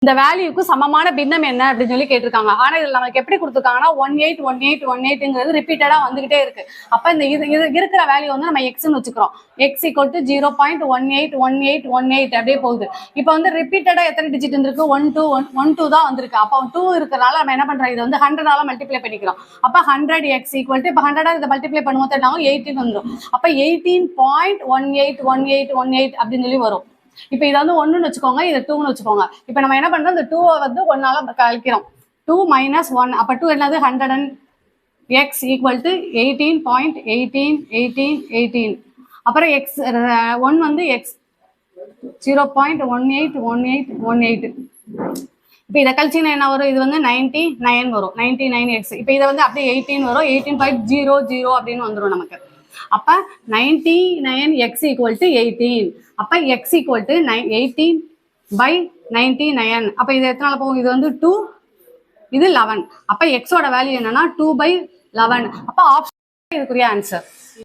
இந்த வேல்யூக்கு சமமான பின்னம் என்ன அப்படின்னு சொல்லி கேட்டிருக்காங்க. ஆனா இதுல நமக்கு எப்படி கொடுத்துருக்காங்கன்னா 181818ங்கிறது ரிப்பீட்டடா வந்துகிட்டே இருக்கு. அப்ப இந்த இது இருக்கிற வேல்யூ வந்து நம்ம எக்ஸ்ன்னு வச்சுக்கிறோம். எக்ஸ் ஈக்குவல் டு 0.181818 அப்படியே போகுது. இப்ப வந்து ரிப்பீட்டடா எத்தனை டிஜிட் இருந்திருக்கு? 1 2 தான் வந்திருக்கு. அப்ப 2 இருக்கிறனால நம்ம என்ன பண்றோம்? இது வந்து 100ஆல மல்டிப்ளை பண்ணிக்கிறோம். அப்ப 100x ஈக்குவல் டு இப்ப 100 இதை மல்டிப்ளை பண்ணும்போது என்ன ஆகும்? 18 வந்துடும். அப்ப 18.181818 அப்படின்னு சொல்லி வரும். இப்ப இதை வந்து 1ன்னு வச்சுக்கோங்க, இது 2ன்னு வச்சுக்கோங்க. இப்ப நம்ம என்ன பண்றோம்? இந்த 2 வந்து 1ஆல கழிக்கிறோம். 2 - 1 அப்ப 2 என்னது? 100 x ஈக்குவல் டு 18.181818. அப்புறம் x 1 வந்து x 0.181818. இப்ப இதை கழிச்சிங்கன்னா என்ன வரும்? இது வந்து 99 வரும். 99x. இப்ப இதை வந்து அப்படியே 18 வரும். 18.00 அப்படின்னு வந்துடும் நமக்கு. அப்ப 99x ஈக்குவல் டு 18. அப்ப x ஈக்குவல் டு 18/99. அப்ப இது எத்தனால போகும்? இது வந்து 2, இது 11. அப்ப x ஓட வேல்யூ என்னன்னா 2/11. அப்ப ஆப்ஷன் இதுக்குரிய ஆன்சர்.